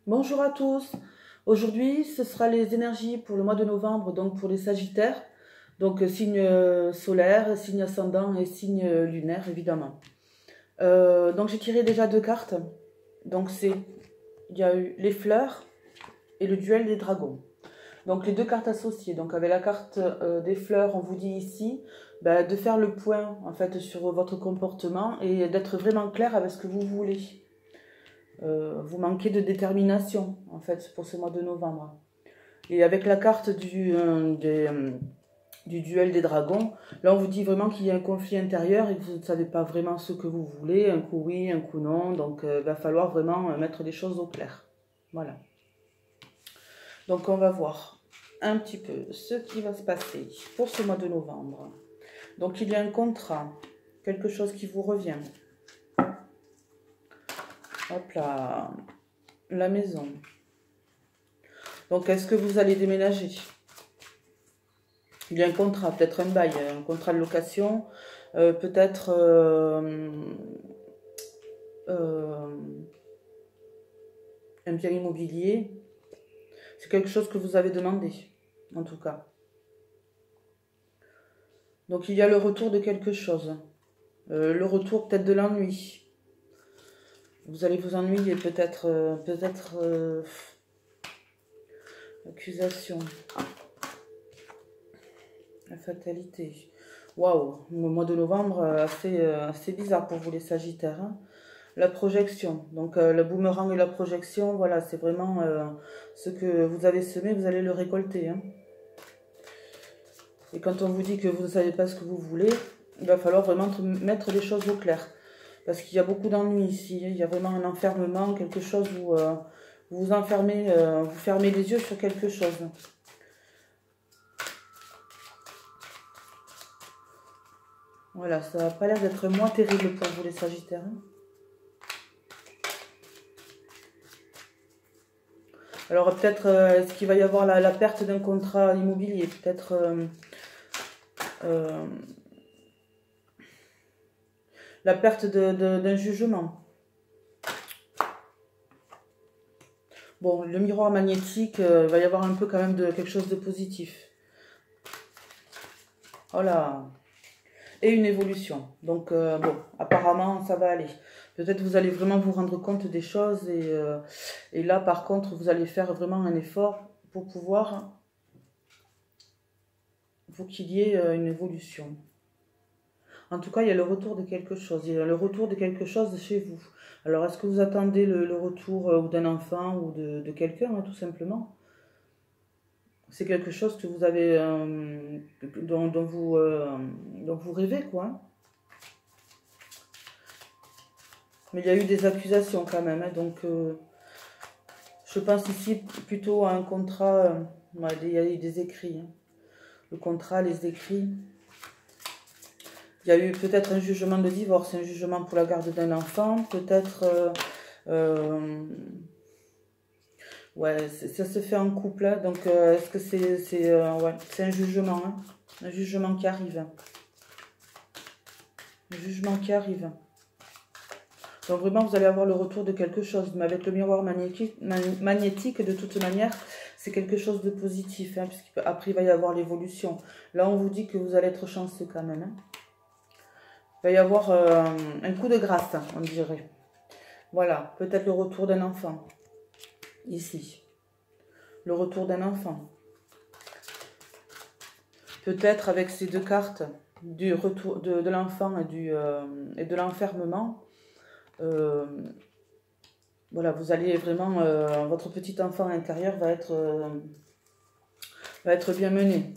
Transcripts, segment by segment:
Bonjour à tous. Aujourd'hui, ce sera les énergies pour le mois de novembre, donc pour les Sagittaires. Donc signe solaire, signe ascendant et signe lunaire, évidemment. Donc j'ai tiré déjà deux cartes. Donc il y a eu les fleurs et le duel des dragons. Donc les deux cartes associées. Donc avec la carte des fleurs, on vous dit ici de faire le point en fait sur votre comportement et d'être vraiment clair avec ce que vous voulez. Vous manquez de détermination en fait pour ce mois de novembre. Et avec la carte du duel des dragons, là on vous dit vraiment qu'il y a un conflit intérieur et que vous ne savez pas vraiment ce que vous voulez, un coup oui, un coup non, donc il va falloir vraiment mettre les choses au clair. Voilà. Donc on va voir un petit peu ce qui va se passer pour ce mois de novembre. Donc il y a un contrat, quelque chose qui vous revient. Hop là, la maison. Donc est-ce que vous allez déménager? Il y a un contrat, peut-être un bail, un contrat de location, peut-être un bien immobilier. C'est quelque chose que vous avez demandé, en tout cas. Donc il y a le retour de quelque chose. Le retour peut-être de l'ennui. Vous allez vous ennuyer peut-être, accusation. La fatalité. Waouh, le mois de novembre, assez bizarre pour vous les Sagittaires. Hein. La projection, donc le boomerang et la projection, voilà, c'est vraiment ce que vous avez semé, vous allez le récolter. Hein. Et quand on vous dit que vous ne savez pas ce que vous voulez, il va falloir vraiment mettre les choses au clair. Parce qu'il y a beaucoup d'ennuis ici, il y a vraiment un enfermement, quelque chose où vous vous enfermez, vous fermez les yeux sur quelque chose. Voilà, ça n'a pas l'air d'être moins terrible pour vous les Sagittaires. Hein. Alors peut-être, est-ce qu'il va y avoir la perte d'un contrat immobilier? Peut-être la perte d'un jugement. Bon, le miroir magnétique, il va y avoir un peu quand même de quelque chose de positif. Voilà. Et une évolution. Donc, bon, apparemment, ça va aller. Peut-être vous allez vraiment vous rendre compte des choses et là, par contre, vous allez faire vraiment un effort pour pouvoir, pour qu'il y ait une évolution. En tout cas, il y a le retour de quelque chose. Il y a le retour de quelque chose chez vous. Alors, est-ce que vous attendez le retour d'un enfant ou de quelqu'un, hein, tout simplement? C'est quelque chose que vous avez, dont vous rêvez, quoi. Mais il y a eu des accusations quand même. Hein, donc, je pense ici plutôt à un contrat. Il y a eu des écrits. Hein. Le contrat, les écrits. Il y a eu peut-être un jugement de divorce, un jugement pour la garde d'un enfant. Peut-être... ouais, ça se fait en couple. Hein, donc, est-ce que c'est ouais, un jugement, hein, un jugement qui arrive. Un jugement qui arrive. Donc vraiment, vous allez avoir le retour de quelque chose. Mais avec le miroir magnétique de toute manière, c'est quelque chose de positif. Hein, puisqu'après, il va y avoir l'évolution. Là, on vous dit que vous allez être chanceux quand même. Hein. Il va y avoir un coup de grâce, on dirait. Voilà, peut-être le retour d'un enfant. Ici. Le retour d'un enfant. Peut-être avec ces deux cartes, du retour de l'enfant et de l'enfermement. Voilà, vous allez vraiment, votre petit enfant intérieur va être bien mené.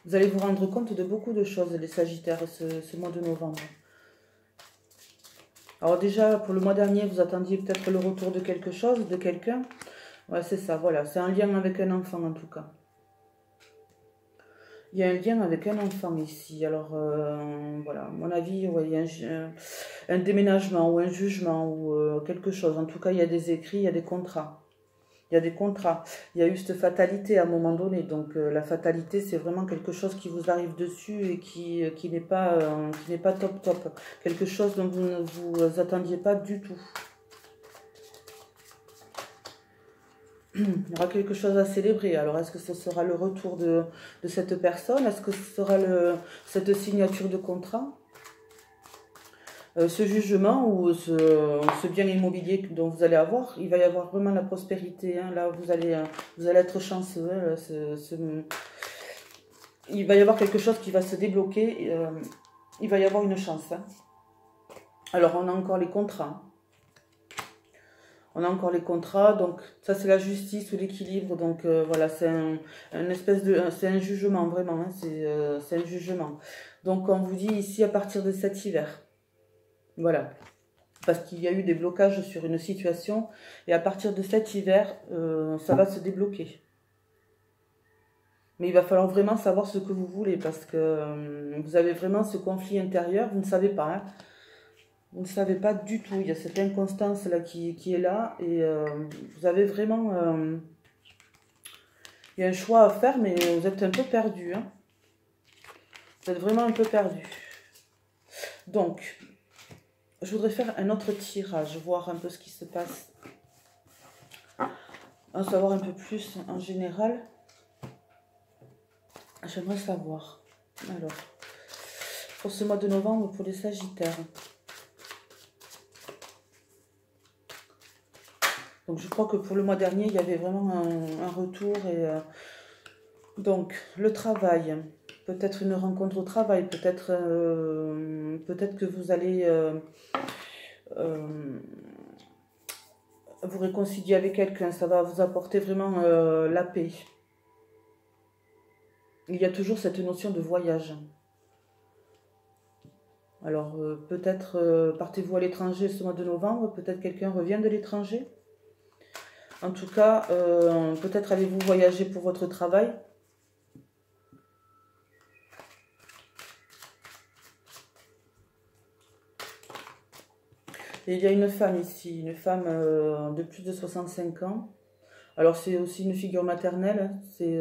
Vous allez vous rendre compte de beaucoup de choses, les Sagittaires, ce mois de novembre. Alors déjà, pour le mois dernier, vous attendiez peut-être le retour de quelque chose, de quelqu'un. Ouais, c'est ça, voilà, c'est un lien avec un enfant en tout cas. Il y a un lien avec un enfant ici. Alors, voilà, à mon avis, ouais, il y a un déménagement ou un jugement ou quelque chose. En tout cas, il y a des écrits, il y a des contrats. Il y a des contrats. Il y a eu cette fatalité à un moment donné. Donc, la fatalité, c'est vraiment quelque chose qui vous arrive dessus et qui n'est pas top. Quelque chose dont vous ne vous attendiez pas du tout. Il y aura quelque chose à célébrer. Alors, est-ce que ce sera le retour de cette personne? Est-ce que ce sera cette signature de contrat? Ce jugement ou ce bien immobilier dont vous allez avoir, il va y avoir vraiment la prospérité. Hein. Là, vous allez être chanceux. Hein, il va y avoir quelque chose qui va se débloquer. Il va y avoir une chance. Hein. Alors, on a encore les contrats. On a encore les contrats, donc ça c'est la justice ou l'équilibre, donc voilà, c'est c'est un jugement vraiment, hein, c'est un jugement. Donc on vous dit ici à partir de cet hiver, voilà, parce qu'il y a eu des blocages sur une situation, et à partir de cet hiver, ça va se débloquer. Mais il va falloir vraiment savoir ce que vous voulez, parce que vous avez vraiment ce conflit intérieur, vous ne savez pas, hein. Vous ne savez pas du tout, il y a cette inconstance là qui est là et vous avez vraiment... il y a un choix à faire mais vous êtes un peu perdu. Hein. Vous êtes vraiment un peu perdu. Donc, je voudrais faire un autre tirage, voir un peu ce qui se passe. En savoir un peu plus en général. J'aimerais savoir. Alors, pour ce mois de novembre, pour les Sagittaires. Donc je crois que pour le mois dernier, il y avait vraiment un retour. Et donc le travail, peut-être une rencontre au travail, peut-être que vous allez vous réconcilier avec quelqu'un. Ça va vous apporter vraiment la paix. Il y a toujours cette notion de voyage. Alors peut-être partez-vous à l'étranger ce mois de novembre, peut-être quelqu'un revient de l'étranger. En tout cas, peut-être allez-vous voyager pour votre travail. Et il y a une femme ici, une femme de plus de 65 ans. Alors c'est aussi une figure maternelle, c'est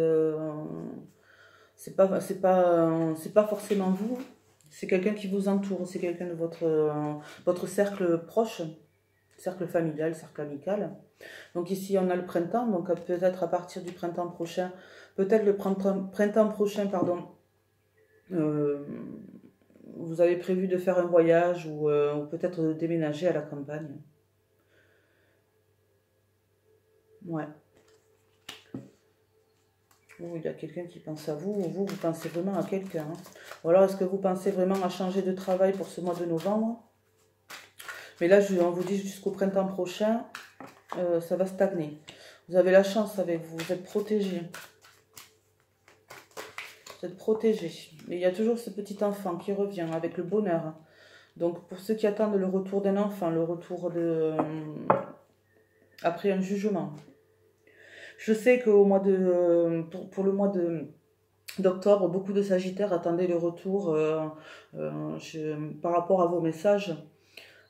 pas forcément vous, c'est quelqu'un qui vous entoure, c'est quelqu'un de votre cercle proche, cercle familial, cercle amical. Donc ici on a le printemps, donc peut-être à partir du printemps prochain, peut-être le printemps prochain, pardon, vous avez prévu de faire un voyage ou peut-être de déménager à la campagne. Ouais. Ou il y a quelqu'un qui pense à vous, ou vous pensez vraiment à quelqu'un. Hein. Ou alors est-ce que vous pensez vraiment à changer de travail pour ce mois de novembre? Mais là, on vous dit jusqu'au printemps prochain, ça va stagner. Vous avez la chance avec vous, vous êtes protégé. Vous êtes protégé. Mais il y a toujours ce petit enfant qui revient avec le bonheur. Donc pour ceux qui attendent le retour d'un enfant, le retour de... après un jugement. Je sais qu'au mois de... pour le mois d'octobre, beaucoup de Sagittaires attendaient le retour par rapport à vos messages.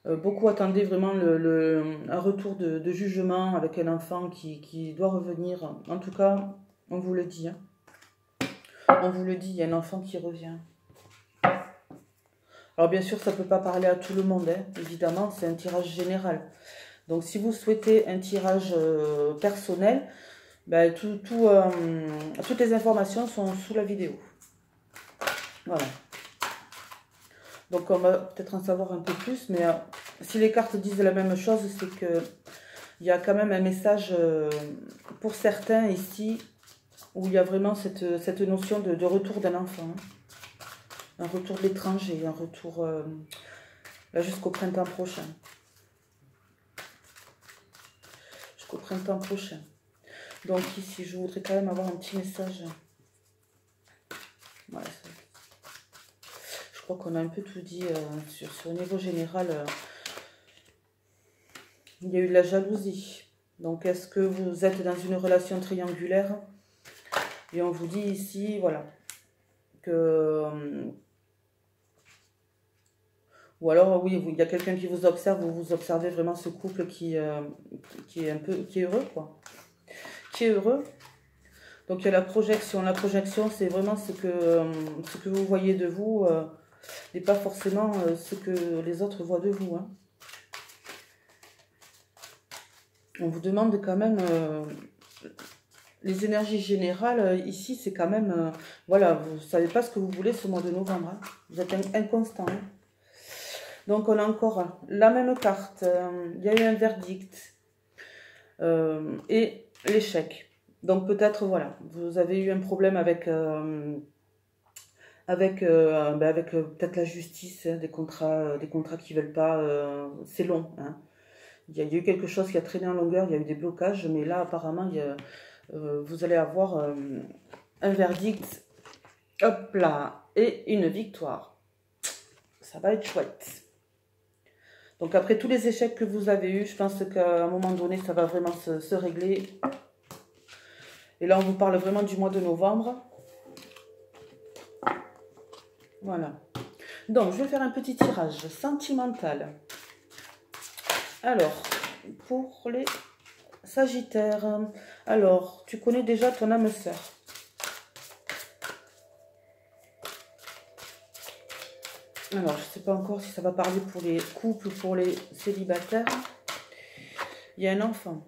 Beaucoup attendaient vraiment un retour de jugement avec un enfant qui doit revenir. En tout cas, on vous le dit. Hein. On vous le dit, il y a un enfant qui revient. Alors bien sûr, ça ne peut pas parler à tout le monde, hein. Évidemment, c'est un tirage général. Donc si vous souhaitez un tirage personnel, ben, toutes les informations sont sous la vidéo. Voilà. Donc on va peut-être en savoir un peu plus, mais si les cartes disent la même chose, c'est que il y a quand même un message pour certains ici, où il y a vraiment cette notion de retour d'un enfant. Hein. Un retour de l'étranger, un retour là jusqu'au printemps prochain. Jusqu'au printemps prochain. Donc ici, je voudrais quand même avoir un petit message. Voilà, je crois qu'on a un peu tout dit sur le niveau général. Il y a eu de la jalousie. Donc, est-ce que vous êtes dans une relation triangulaire? Et on vous dit ici, voilà, que... ou alors, oui, il y a quelqu'un qui vous observe, vous observez vraiment ce couple qui est heureux, quoi. Qui est heureux. Donc, il y a la projection. La projection, c'est vraiment ce que vous voyez de vous, et pas forcément ce que les autres voient de vous. Hein. On vous demande quand même les énergies générales, ici, c'est quand même... voilà, vous ne savez pas ce que vous voulez ce mois de novembre. Hein. Vous êtes inconstant. Hein. Donc, on a encore la même carte. Il y a eu un verdict. Et l'échec. Donc, peut-être, voilà, vous avez eu un problème avec... avec peut-être la justice, hein, des contrats qui ne veulent pas... c'est long, hein. Il y a eu quelque chose qui a traîné en longueur, il y a eu des blocages, mais là, apparemment, vous allez avoir un verdict, hop là, et une victoire. Ça va être chouette. Donc, après tous les échecs que vous avez eus, je pense qu'à un moment donné, ça va vraiment se régler. Et là, on vous parle vraiment du mois de novembre. Voilà. Donc, je vais faire un petit tirage sentimental. Alors, pour les Sagittaires, alors, tu connais déjà ton âme sœur. Alors, je ne sais pas encore si ça va parler pour les couples ou pour les célibataires. Il y a un enfant.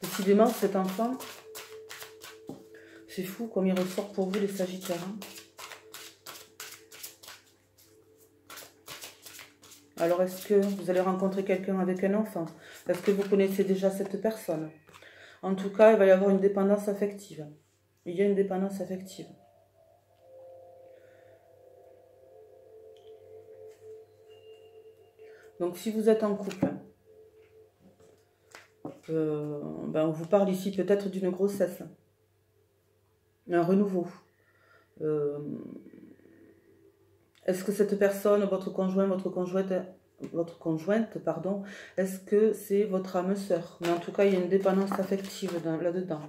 Décidément, cet enfant, c'est fou comme il ressort pour vous les Sagittaires. Hein. Alors, est-ce que vous allez rencontrer quelqu'un avec un enfant? Est-ce que vous connaissez déjà cette personne? En tout cas, il va y avoir une dépendance affective. Il y a une dépendance affective. Donc, si vous êtes en couple, on vous parle ici peut-être d'une grossesse, un renouveau. Est-ce que cette personne, votre conjoint, votre conjointe, pardon, est-ce que c'est votre âme sœur? Mais en tout cas, il y a une dépendance affective là-dedans.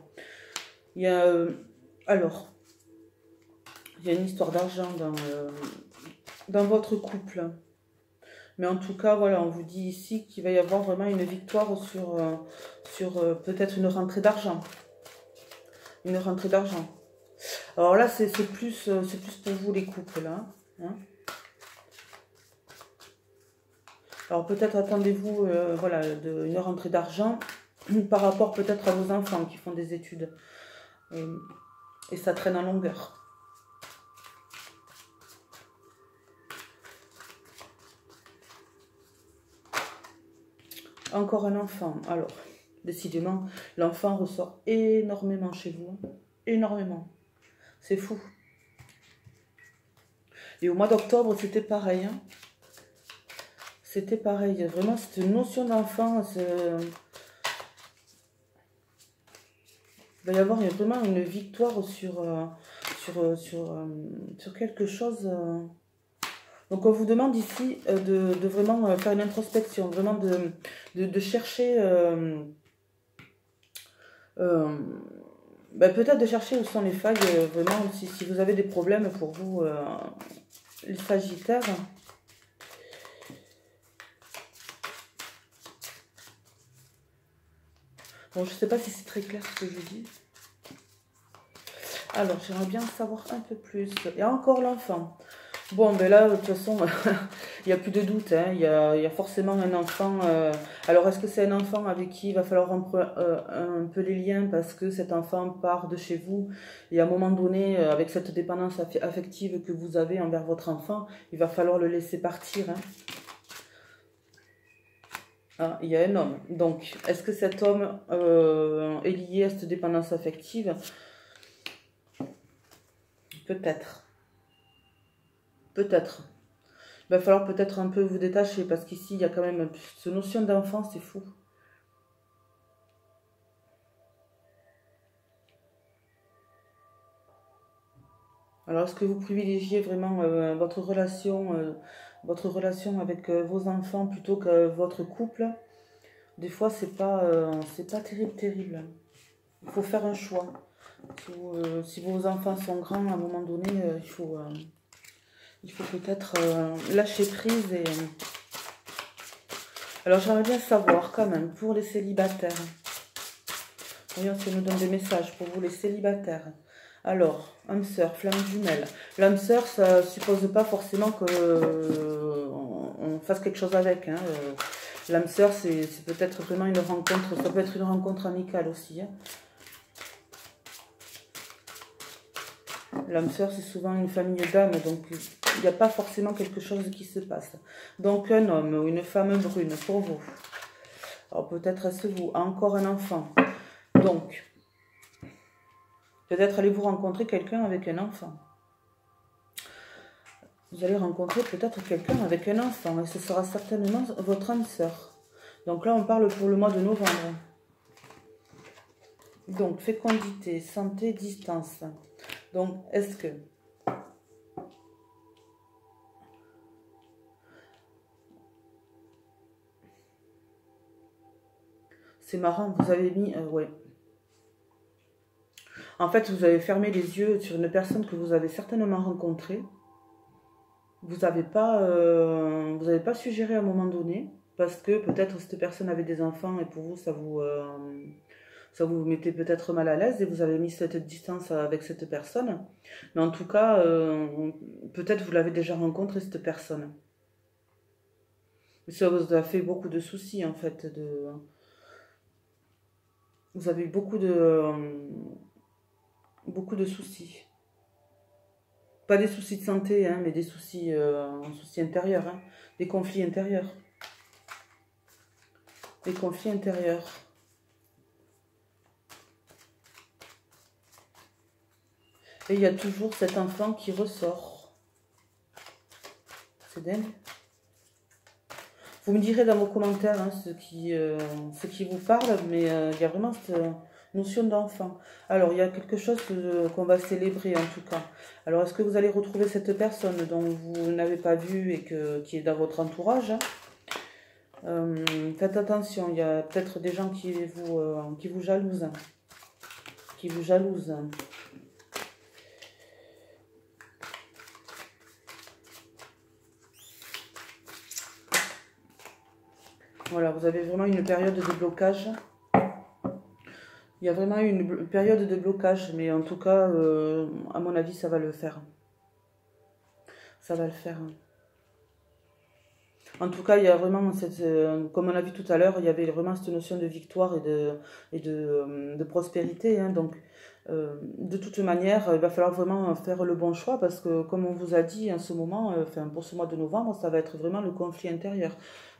Il y a, alors, il y a une histoire d'argent dans votre couple. Mais en tout cas, voilà, on vous dit ici qu'il va y avoir vraiment une victoire sur peut-être une rentrée d'argent. Une rentrée d'argent. Alors là, c'est plus pour vous les couples, là. Hein. Alors peut-être attendez-vous voilà, une rentrée d'argent par rapport peut-être à vos enfants qui font des études. Et ça traîne en longueur. Encore un enfant. Alors, décidément, l'enfant ressort énormément chez vous. Énormément. C'est fou. Et au mois d'octobre, c'était pareil. Hein. C'était pareil. Vraiment, cette notion d'enfant, il va y avoir vraiment une victoire sur quelque chose. Donc, on vous demande ici de vraiment faire une introspection, vraiment de chercher... peut-être de chercher où sont les failles, vraiment, si vous avez des problèmes pour vous, les Sagittaires. Bon, je ne sais pas si c'est très clair ce que je dis. Alors, j'aimerais bien savoir un peu plus. Il y a encore l'enfant. Bon, ben là, de toute façon, il n'y a plus de doute. Hein. Il y a forcément un enfant. Alors, est-ce que c'est un enfant avec qui il va falloir un peu les liens parce que cet enfant part de chez vous et à un moment donné, avec cette dépendance affective que vous avez envers votre enfant, il va falloir le laisser partir. Hein. Ah, il y a un homme. Donc, est-ce que cet homme est lié à cette dépendance affective? Peut-être. Peut-être. Il va falloir peut-être un peu vous détacher parce qu'ici, il y a quand même cette notion d'enfant, c'est fou. Alors, est-ce que vous privilégiez vraiment votre relation avec vos enfants plutôt que votre couple? Des fois, c'est pas terrible. Il faut faire un choix. Si vos enfants sont grands, à un moment donné, il faut peut-être lâcher prise. Alors, j'aimerais bien savoir quand même, pour les célibataires. Voyons si on nous donne des messages pour vous, les célibataires. Alors, âme sœur, flamme jumelle. L'âme sœur, ça ne suppose pas forcément qu'on fasse quelque chose avec. Hein. L'âme sœur, c'est peut-être vraiment une rencontre, ça peut être une rencontre amicale aussi. Hein. L'âme sœur, c'est souvent une famille d'âmes, donc il n'y a pas forcément quelque chose qui se passe. Donc un homme ou une femme brune pour vous. Alors peut-être est-ce vous, encore un enfant. Donc, peut-être allez-vous rencontrer quelqu'un avec un enfant. Vous allez rencontrer peut-être quelqu'un avec un enfant, et ce sera certainement votre âme sœur. Donc là, on parle pour le mois de novembre. Donc, fécondité, santé, distance. Donc, est-ce que... C'est marrant, vous avez mis... ouais. En fait, vous avez fermé les yeux sur une personne que vous avez certainement rencontrée. Vous n'avez pas suggéré à un moment donné, parce que peut-être cette personne avait des enfants et pour vous, ça vous mettait peut-être mal à l'aise et vous avez mis cette distance avec cette personne. Mais en tout cas, peut-être vous l'avez déjà rencontré, cette personne. Ça vous a fait beaucoup de soucis, en fait. Vous avez eu beaucoup de soucis. Pas des soucis de santé, hein, mais des soucis intérieurs, hein, des conflits intérieurs. Des conflits intérieurs. Et il y a toujours cet enfant qui ressort. C'est dingue. Vous me direz dans vos commentaires hein, ce qui vous parle, mais il y a vraiment cette notion d'enfant. Alors, il y a quelque chose qu'on va célébrer en tout cas. Alors, est-ce que vous allez retrouver cette personne dont vous n'avez pas vu et qui est dans votre entourage hein. Faites attention, il y a peut-être des gens qui vous jalousent. Qui vous jalousent. Voilà, vous avez vraiment une période de blocage. Il y a vraiment une période de blocage, mais en tout cas, à mon avis, ça va le faire. Ça va le faire. En tout cas, il y a vraiment, comme on a vu tout à l'heure, il y avait vraiment cette notion de victoire et de prospérité. Hein, donc, de toute manière, il va falloir vraiment faire le bon choix parce que, comme on vous a dit en ce moment, pour ce mois de novembre, ça va être vraiment le conflit intérieur.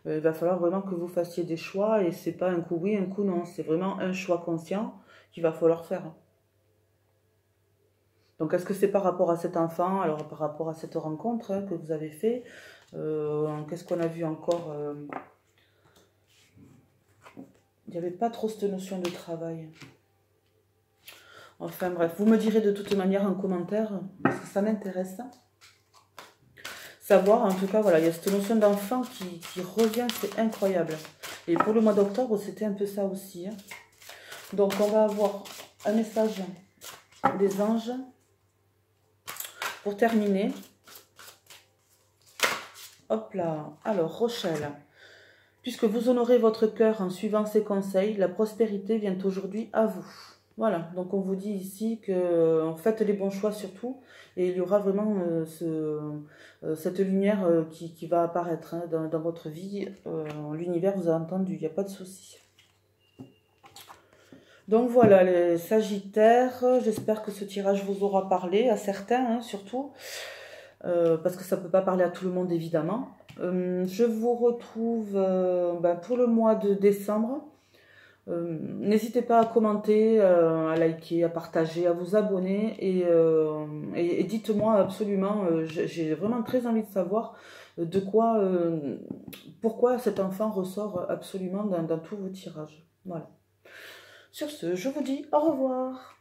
Il va falloir vraiment que vous fassiez des choix et c'est pas un coup oui, un coup non. C'est vraiment un choix conscient qu'il va falloir faire. Donc, est-ce que c'est par rapport à cet enfant, alors par rapport à cette rencontre hein, que vous avez fait qu'est-ce qu'on a vu encore il n'y avait pas trop cette notion de travail. Enfin bref, vous me direz de toute manière en commentaire, parce que ça m'intéresse. Savoir, en tout cas, voilà, il y a cette notion d'enfant qui revient, c'est incroyable. Et pour le mois d'octobre, c'était un peu ça aussi. Hein. Donc, on va avoir un message des anges. Pour terminer, hop là, alors, Rochelle. Puisque vous honorez votre cœur en suivant ces conseils, la prospérité vient aujourd'hui à vous. Voilà, donc on vous dit ici que faites les bons choix surtout, et il y aura vraiment cette lumière qui va apparaître hein, dans votre vie. L'univers vous a entendu, il n'y a pas de souci. Donc voilà, les Sagittaires, j'espère que ce tirage vous aura parlé, à certains hein, surtout, parce que ça ne peut pas parler à tout le monde évidemment. Je vous retrouve pour le mois de décembre. N'hésitez pas à commenter, à liker, à partager, à vous abonner et dites-moi absolument, j'ai vraiment très envie de savoir pourquoi cet enfant ressort absolument dans tous vos tirages. Voilà. Sur ce, je vous dis au revoir.